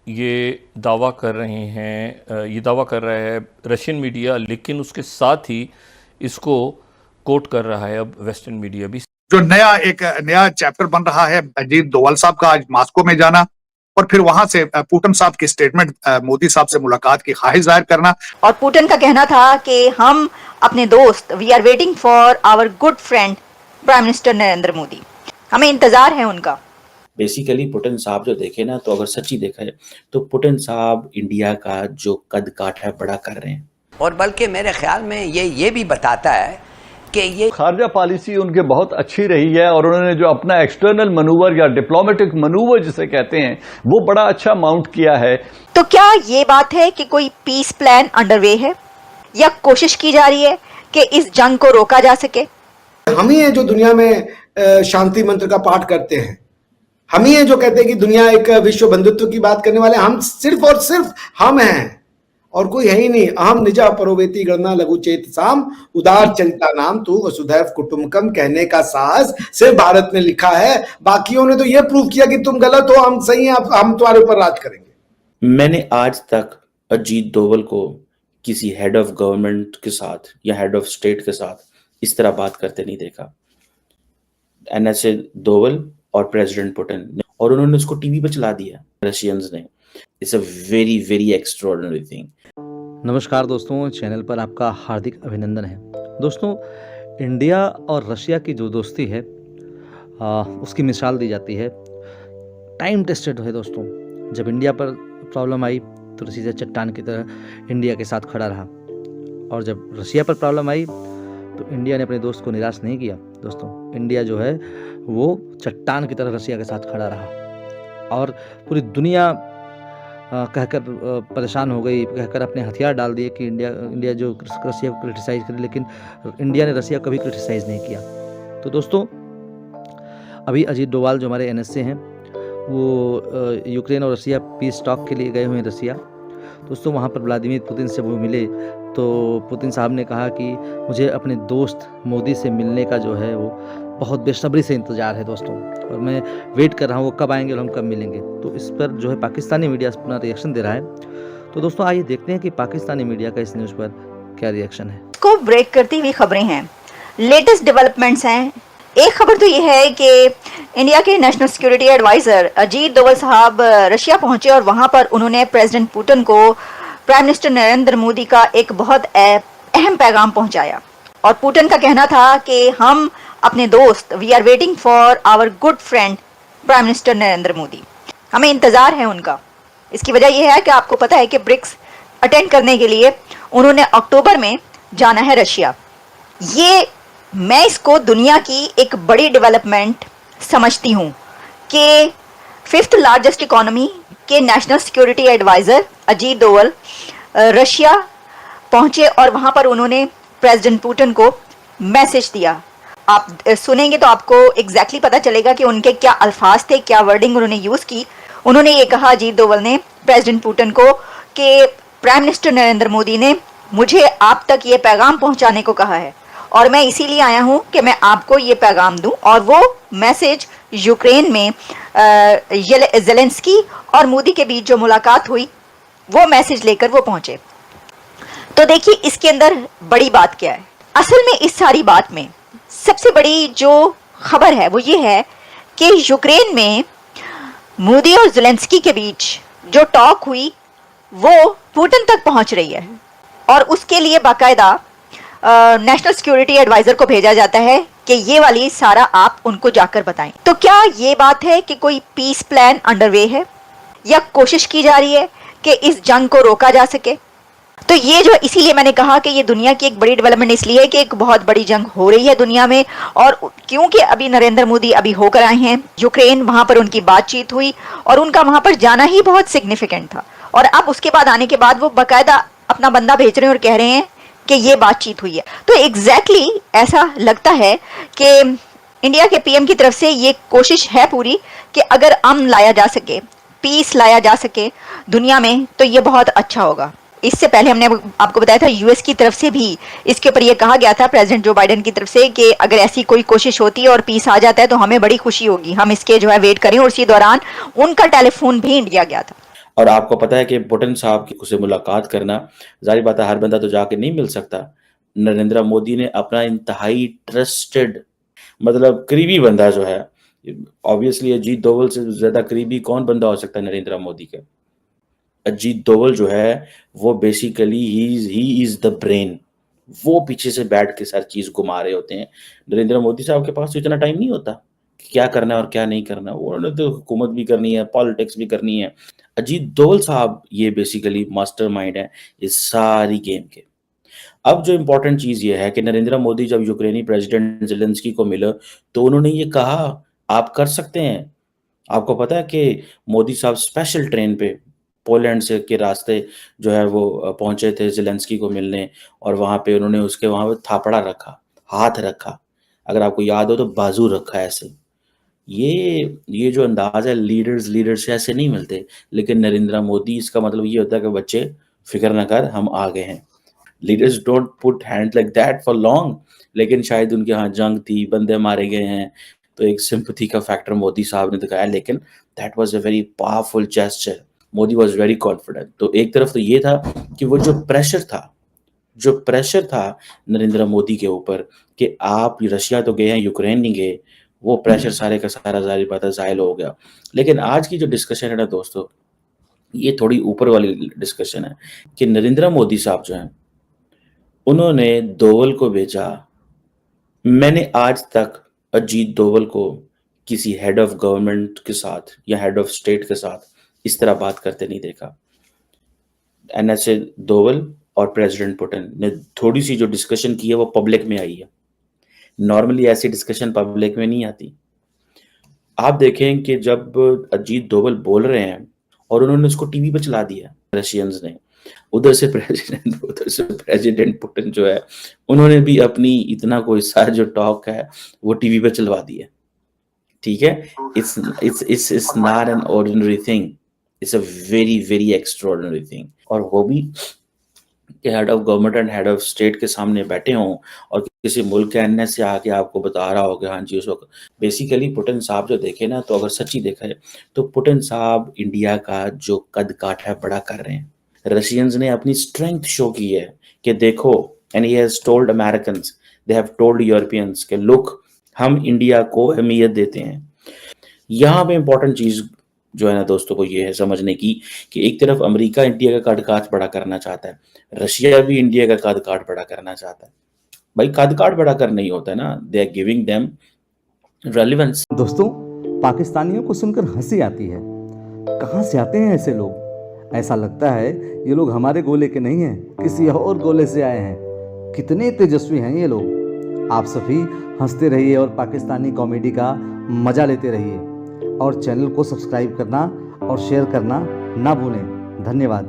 ये दावा कर रहे हैं, ये दावा कर रहा है रशियन मीडिया, लेकिन उसके साथ ही इसको कोट कर रहा है अब वेस्टर्न मीडिया भी। जो एक नया चैप्टर बन रहा है अजीत डोभाल साहब का आज मॉस्को में जाना और फिर वहां से पुतिन साहब की स्टेटमेंट, मोदी साहब से मुलाकात की ख्वाहिश जाहिर करना। और पुतिन का कहना था कि हम अपने दोस्त, we are waiting for our good friend prime minister Narendra Modi, हमें इंतजार है उनका। बेसिकली पुतिन साहब जो देखे ना, तो अगर सच्ची देखा है तो पुतिन साहब इंडिया का जो कद काठ है बड़ा कर रहे हैं। और बल्कि मेरे ख्याल में ये भी बताता है कि ये खारजा पॉलिसी उनके बहुत अच्छी रही है और उन्होंने जो अपना एक्सटर्नल मनूवर या डिप्लोमेटिक मनूवर जिसे कहते हैं वो बड़ा अच्छा माउंट किया है। तो क्या ये बात है कि कोई पीस प्लान अंडरवे है या कोशिश की जा रही है कि इस जंग को रोका जा सके? हम ही हैं जो दुनिया में शांति मंत्र का पाठ करते हैं, हम ही हैं जो कहते हैं कि दुनिया एक विश्व बंधुत्व की बात करने वाले हम सिर्फ और सिर्फ हम हैं और कोई है ही नहीं। अहम निजा परोवेति गणना लघु चेत साम उदार चरिता नाम तू वसुधैव कुटुंबकम कहने का साहस सिर्फ भारत ने लिखा है। बाकियों ने तो ये प्रूव किया कि तुम गलत हो, हम सही हैं, हम तुम्हारे ऊपर राज करेंगे। मैंने आज तक अजीत डोभाल को किसी हेड ऑफ गवर्नमेंट के साथ या हेड ऑफ स्टेट के साथ इस तरह बात करते नहीं देखा। एनएसए डोभाल और प्रेसिडेंट पुतिन, और उन्होंने उसको टीवी पे चला दिया रशियंस ने। It's a very very extraordinary thing. नमस्कार दोस्तों, चैनल पर आपका हार्दिक अभिनंदन है। दोस्तों, इंडिया और रशिया की जो दोस्ती है उसकी मिसाल दी जाती है, टाइम टेस्टेड है दोस्तों। जब इंडिया पर प्रॉब्लम आई तो रशिया चट्टान की तरह इंडिया के साथ खड़ा रहा, और जब रशिया पर प्रॉब्लम आई तो इंडिया ने अपने दोस्त को निराश नहीं किया। दोस्तों, इंडिया जो है वो चट्टान की तरह रशिया के साथ खड़ा रहा और पूरी दुनिया कहकर परेशान हो गई, कहकर अपने हथियार डाल दिए कि इंडिया जो रशिया को क्रिटिसाइज़ करे, लेकिन इंडिया ने रशिया को कभी क्रिटिसाइज़ नहीं किया। तो दोस्तों, अभी अजीत डोभाल जो हमारे एनएसए हैं वो यूक्रेन और रशिया पीस टॉक के लिए गए हुए हैं रशिया। दोस्तों, वहाँ पर व्लादिमीर पुतिन से वो मिले तो पुतिन साहब ने कहा कि मुझे अपने दोस्त मोदी से मिलने का जो है वो बहुत बेसब्री से इंतज़ार है दोस्तों, और मैं वेट कर रहा हूँ वो कब आएंगे और हम कब मिलेंगे। तो इस पर जो है पाकिस्तानी मीडिया अपना रिएक्शन दे रहा है। तो दोस्तों, आइए देखते हैं कि पाकिस्तानी मीडिया का इस न्यूज़ पर क्या रिएक्शन है। को ब्रेक करती हुई खबरें हैं, लेटेस्ट डेवलपमेंट्स हैं। एक खबर तो ये है कि इंडिया के national security adviser Ajit Doval साहब रशिया पहुंचे और वहां पर उन्होंने प्रेसिडेंट पुतिन को प्राइम मिनिस्टर नरेंद्र मोदी का एक बहुत अहम पैगाम पहुंचाया। और पुतिन का कहना था कि हम अपने दोस्त, we are waiting for our good friend prime minister Narendra Modi, हमें इंतजार है उनका। इसकी वजह यह है कि आपको पता है कि ब्रिक्स अटेंड करने के लिए उन्होंने अक्टूबर में जाना है रशिया। ये मैं इसको दुनिया की एक बड़ी डेवलपमेंट समझती हूँ कि 5th लार्जेस्ट इकोनॉमी के national security adviser Ajit Doval Russia पहुँचे और वहाँ पर उन्होंने प्रेसिडेंट पुतिन को मैसेज दिया। आप सुनेंगे तो आपको एग्जैक्टली पता चलेगा कि उनके क्या अल्फाज थे, क्या वर्डिंग उन्होंने यूज़ की। उन्होंने ये कहा, अजीत डोभाल ने प्रेसिडेंट पुतिन को, कि प्राइम मिनिस्टर नरेंद्र मोदी ने मुझे आप तक ये पैगाम पहुँचाने को कहा है और मैं इसीलिए आया हूँ कि मैं आपको ये पैगाम दूँ। और वो मैसेज यूक्रेन में ज़ेलेंस्की और मोदी के बीच जो मुलाकात हुई वो मैसेज लेकर वो पहुँचे। तो देखिए, इसके अंदर बड़ी बात क्या है। असल में इस सारी बात में सबसे बड़ी जो खबर है वो ये है कि यूक्रेन में मोदी और ज़ेलेंस्की के बीच जो टॉक हुई वो पुतिन तक पहुंच रही है और उसके लिए बाकायदा नेशनल सिक्योरिटी एडवाइज़र को भेजा जाता है कि ये वाली सारा आप उनको जाकर बताएं। तो क्या ये बात है कि कोई पीस प्लान अंडरवे है या कोशिश की जा रही है कि इस जंग को रोका जा सके? तो ये जो, इसीलिए मैंने कहा कि ये दुनिया की एक बड़ी डेवलपमेंट इसलिए है कि एक बहुत बड़ी जंग हो रही है दुनिया में। और क्योंकि अभी नरेंद्र मोदी अभी होकर आए हैं यूक्रेन, वहाँ पर उनकी बातचीत हुई और उनका वहाँ पर जाना ही बहुत सिग्निफिकेंट था। और अब उसके बाद आने के बाद वो बाकायदा अपना बंदा भेज रहे हैं और कह रहे हैं कि ये बातचीत हुई है। तो एग्जैक्टली ऐसा लगता है कि इंडिया के पीएम की तरफ से ये कोशिश है पूरी कि अगर अमन लाया जा सके, पीस लाया जा सके दुनिया में, तो ये बहुत अच्छा होगा। इससे पहले हमने आपको बताया था यूएस की तरफ से भी इसके ऊपर यह कहा गया था, प्रेसिडेंट जो बाइडेन की तरफ से, कि अगर ऐसी कोई कोशिश होती है और पीस आ जाता है तो हमें बड़ी खुशी होगी, हम इसके जो है वेट करें। और इसी दौरान उनका टेलीफोन भी इंडिया गया था। और आपको पता है कि पुतिन साहब की से मुलाकात करना, जाहिर बात है हर बंदा तो जाके नहीं मिल सकता। नरेंद्र मोदी ने अपना इंतहाई ट्रस्टेड, मतलब करीबी बंदा जो है, ऑब्वियसली अजीत डोभाल से ज्यादा करीबी कौन बंदा हो सकता है नरेंद्र मोदी के। अजीत डोभाल जो है वो basically he is the brain, वो पीछे से बैठ के सारी चीज घुमा रहे होते हैं। नरेंद्र मोदी साहब के पास तो इतना टाइम नहीं होता कि क्या करना है और क्या नहीं करना, उन्होंने तो हुकूमत भी करनी है, पॉलिटिक्स भी करनी है। अजीत डोभाल साहब ये बेसिकली मास्टरमाइंड है इस सारी गेम के। अब जो इम्पोर्टेंट चीज ये है कि नरेंद्र मोदी जब यूक्रेनी प्रेसिडेंट जेलेंस्की को मिले तो उन्होंने ये कहा आप कर सकते हैं। आपको पता है कि मोदी साहब स्पेशल ट्रेन पे पोलैंड से के रास्ते जो है वो पहुंचे थे जेलेंस्की को मिलने, और वहां पे उन्होंने उसके वहां पे थापड़ा रखा, हाथ रखा, अगर आपको याद हो तो बाजू रखा ऐसे। ये जो अंदाज है, लीडर्स ऐसे नहीं मिलते, लेकिन नरेंद्र मोदी, इसका मतलब ये होता है कि बच्चे फिक्र ना कर, हम आ गए हैं। Leaders don't put hand like that for long, लेकिन शायद उनके यहाँ जंग थी, बंदे मारे गए हैं, तो एक सिंपैथी का फैक्टर मोदी साहब ने दिखाया, लेकिन that was a very powerful gesture. Modi was very confident. तो एक तरफ तो ये था कि वो जो प्रेशर था नरेंद्र मोदी के ऊपर कि आप रशिया तो गए हैं, यूक्रेन नहीं गए, वो प्रेशर सारे का सारा जाहिर बात है जायल हो गया। लेकिन आज की जो डिस्कशन है ना दोस्तों, ये थोड़ी ऊपर वाली डिस्कशन है कि नरेंद्र मोदी साहब जो हैं उन्होंने डोभाल को भेजा। मैंने आज तक अजीत डोभाल को किसी हेड ऑफ गवर्नमेंट के साथ या हेड ऑफ स्टेट के साथ इस तरह बात करते नहीं देखा। एनएसए डोभाल और प्रेसिडेंट पुतिन ने थोड़ी सी जो डिस्कशन की है वो पब्लिक में आई है। नॉर्मली ऐसी डिस्कशन पब्लिक में नहीं आती। आप देखें कि जब अजीत डोभाल बोल रहे हैं और उन्होंने उसको टीवी पे चला दिया रशियंस ने, उधर से प्रेसिडेंट पुतिन जो है उन्होंने भी अपनी इतना कोई सारा जो टॉक है वो टीवी पे चलवा दिया। ठीक है, it's not an ordinary thing, it's a very very extraordinary thing. और वो भी कि head of government and head of state के सामने बैठे हों और किसी मुल्क के अन्य से आके आपको बता रहा हो कि हाँ जी उस वक्त बेसिकली पुतिन साहब जो देखे ना, तो अगर सच्ची देखा है तो पुतिन साहब इंडिया का जो कद काठ है बड़ा कर रहे हैं। रशियंस ने अपनी स्ट्रेंथ शो की है कि देखो, and he has told Americans, they have told Europeans कि लुक, हम इंडिया को अहमियत देते हैं। यहाँ पे इंपॉर्टेंट चीज जो है ना दोस्तों को ये है समझने की कि एक तरफ अमेरिका इंडिया का कद काठ बड़ा करना चाहता है, रशिया भी इंडिया का कद काठ बड़ा करना चाहता है। भाई कद काठ बड़ा करना ही होता है ना, they are giving them relevance. दोस्तों, पाकिस्तानियों को सुनकर हंसी आती है। कहाँ से आते हैं ऐसे लोग? ऐसा लगता है ये लोग हमारे गोले के नहीं हैं, किसी और गोले से आए हैं। कितने तेजस्वी हैं ये लोग। आप सभी हंसते रहिए और पाकिस्तानी कॉमेडी का मजा लेते रहिए, और चैनल को सब्सक्राइब करना और शेयर करना ना भूलें। धन्यवाद।